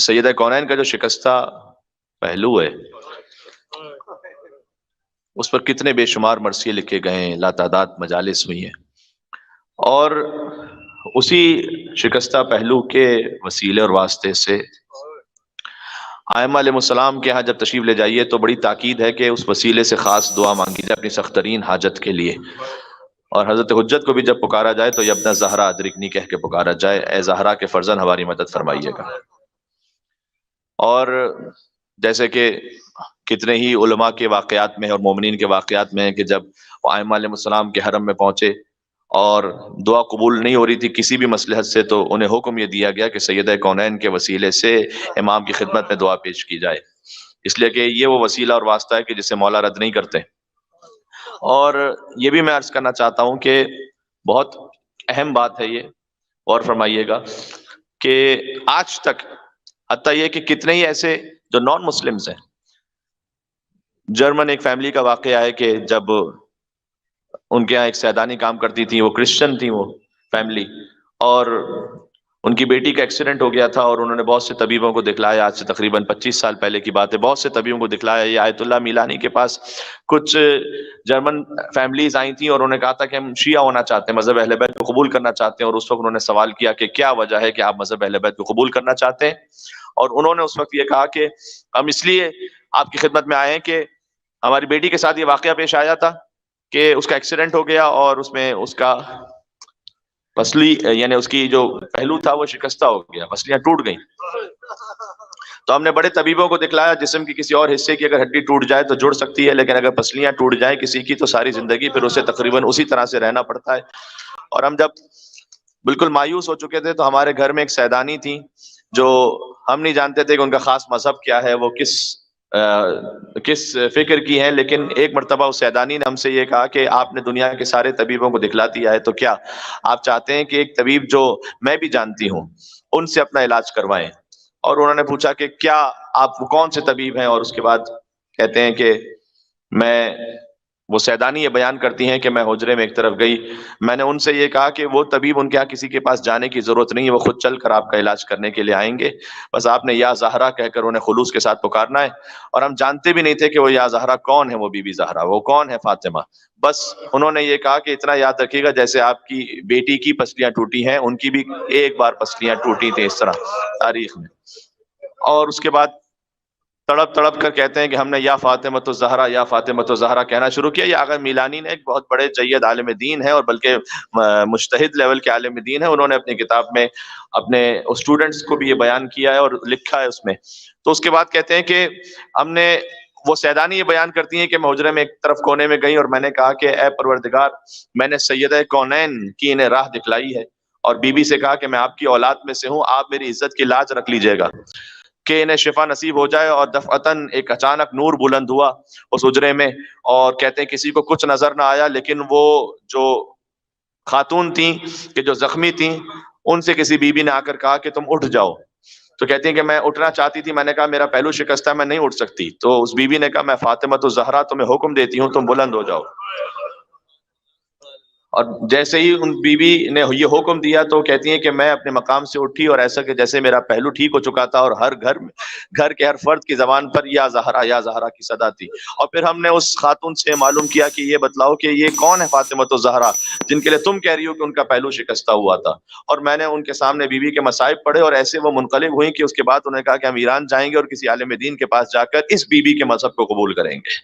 سیدہ کونین کا جو شکستہ پہلو ہے اس پر کتنے بے شمار مرثیے لکھے گئے ہیں، لاتعداد مجالس ہوئی ہیں، اور اسی شکستہ پہلو کے وسیلے اور واسطے سے ائمہ علیہ السلام کے ہاں جب تشریف لے جائیے تو بڑی تاکید ہے کہ اس وسیلے سے خاص دعا مانگی جائے اپنی سخت ترین حاجت کے لیے، اور حضرت حجت کو بھی جب پکارا جائے تو یبن زہرا ادرکنی کہہ کے پکارا جائے، اے زہرا کے فرزند ہماری مدد فرمائیے گا۔ اور جیسے کہ کتنے ہی علماء کے واقعات میں اور مومنین کے واقعات میں ہے کہ جب ائمہ علیہ السلام کے حرم میں پہنچے اور دعا قبول نہیں ہو رہی تھی کسی بھی مصلحت سے، تو انہیں حکم یہ دیا گیا کہ سیدہ کونین کے وسیلے سے امام کی خدمت میں دعا پیش کی جائے، اس لیے کہ یہ وہ وسیلہ اور واسطہ ہے کہ جسے مولا رد نہیں کرتے۔ اور یہ بھی میں عرض کرنا چاہتا ہوں کہ بہت اہم بات ہے، یہ غور فرمائیے گا کہ آج تک حتیٰ یہ کہ کتنے ہی ایسے جو نان مسلمز ہیں، جرمن ایک فیملی کا واقعہ ہے کہ جب ان کے یہاں ایک سیدانی کام کرتی تھی، وہ کرسچن تھی وہ فیملی، اور ان کی بیٹی کا ایکسیڈنٹ ہو گیا تھا، اور انہوں نے بہت سے طبیبوں کو دکھلایا، آج سے تقریباً 25 سال پہلے کی بات ہے، بہت سے طبیبوں کو دکھلایا۔ یہ آیت اللہ میلانی کے پاس کچھ جرمن فیملیز آئی تھیں اور انہوں نے کہا تھا کہ ہم شیعہ ہونا چاہتے ہیں، مذہب اہل بیت کو قبول کرنا چاہتے ہیں، اور اس وقت انہوں نے سوال کیا کہ کیا وجہ ہے کہ آپ مذہب اہل بیت کو قبول کرنا چاہتے ہیں، اور انہوں نے اس وقت یہ کہا کہ ہم اس لیے آپ کی خدمت میں آئے ہیں کہ ہماری بیٹی کے ساتھ یہ واقعہ پیش آیا تھا کہ اس کا ایکسیڈنٹ ہو گیا اور اس میں اس کا پسلی یعنی اس کی جو پہلو تھا وہ شکستہ ہو گیا، پسلیاں ٹوٹ گئیں، تو ہم نے بڑے طبیبوں کو دکھلایا، جسم کی کسی اور حصے کی اگر ہڈی ٹوٹ جائے تو جڑ سکتی ہے، لیکن اگر پسلیاں ٹوٹ جائیں کسی کی تو ساری زندگی پھر اسے تقریباً اسی طرح سے رہنا پڑتا ہے۔ اور ہم جب بالکل مایوس ہو چکے تھے تو ہمارے گھر میں ایک سیدانی تھی جو ہم نہیں جانتے تھے کہ ان کا خاص مذہب کیا ہے، وہ کس فکر کی ہیں، لیکن ایک مرتبہ اس سیدانی نے ہم سے یہ کہا کہ آپ نے دنیا کے سارے طبیبوں کو دکھلا دیا ہے، تو کیا آپ چاہتے ہیں کہ ایک طبیب جو میں بھی جانتی ہوں ان سے اپنا علاج کروائیں؟ اور انہوں نے پوچھا کہ کیا آپ کون سے طبیب ہیں، اور اس کے بعد کہتے ہیں کہ وہ سیدانی یہ بیان کرتی ہیں کہ میں حجرے میں ایک طرف گئی، میں نے ان سے یہ کہا کہ وہ طبیب ان کے یہاں کسی کے پاس جانے کی ضرورت نہیں ہے، وہ خود چل کر آپ کا علاج کرنے کے لیے آئیں گے، بس آپ نے یا زہرا کہہ کر انہیں خلوص کے ساتھ پکارنا ہے۔ اور ہم جانتے بھی نہیں تھے کہ وہ یا زہرا کون ہے، وہ بی بی زہرا وہ کون ہے، فاطمہ، بس انہوں نے یہ کہا کہ اتنا یاد رکھیے گا جیسے آپ کی بیٹی کی پسلیاں ٹوٹی ہیں ان کی بھی ایک بار پسلیاں ٹوٹی تھیں اس طرح تاریخ میں۔ اور اس کے بعد تڑپ تڑپ کر کہتے ہیں کہ ہم نے یا فاطمۃ الزہرا یا فاطمۃ الزہرا کہنا شروع کیا۔ یہ آغا میلانی نے ایک بہت بڑے جید عالم دین ہے اور بلکہ مجتہد لیول کے عالم دین ہے، انہوں نے اپنی کتاب میں اپنے اسٹوڈنٹس کو بھی یہ بیان کیا ہے اور لکھا ہے اس میں۔ تو اس کے بعد کہتے ہیں کہ ہم نے وہ سیدانی یہ بیان کرتی ہیں کہ میں حجرے میں ایک طرف کونے میں گئی اور میں نے کہا کہ اے پروردگار، میں نے سیدہ کونین کی انہیں راہ دکھلائی ہے، اور بی بی سے کہا کہ میں آپ کی اولاد میں سے ہوں، آپ میری عزت کی لاج رکھ لیجئے گا کہ انہیں شفا نصیب ہو جائے۔ اور دفعتاً ایک اچانک نور بلند ہوا اس حجرے میں، اور کہتے ہیں کسی کو کچھ نظر نہ آیا، لیکن وہ جو خاتون تھیں کہ جو زخمی تھیں ان سے کسی بی بی نے آ کر کہا کہ تم اٹھ جاؤ، تو کہتی ہیں کہ میں اٹھنا چاہتی تھی، میں نے کہا میرا پہلو شکستہ ہے، میں نہیں اٹھ سکتی، تو اس بی بی نے کہا میں فاطمۃ الزہرا تمہیں حکم دیتی ہوں تم بلند ہو جاؤ۔ اور جیسے ہی ان بی بی نے یہ حکم دیا تو کہتی ہیں کہ میں اپنے مقام سے اٹھی اور ایسا کہ جیسے میرا پہلو ٹھیک ہو چکا تھا، اور ہر گھر کے ہر فرد کی زبان پر یا زہرا کی صدا تھی۔ اور پھر ہم نے اس خاتون سے معلوم کیا کہ یہ بتلاؤ کہ یہ کون ہے فاطمۃ الزہرا جن کے لیے تم کہہ رہی ہو کہ ان کا پہلو شکستہ ہوا تھا؟ اور میں نے ان کے سامنے بی بی کے مصائب پڑھے اور ایسے وہ منقلب ہوئی کہ اس کے بعد انہوں نے کہا کہ ہم ایران جائیں گے اور کسی عالم دین کے پاس جا کر اس بی بی کے مذہب کو قبول کریں گے۔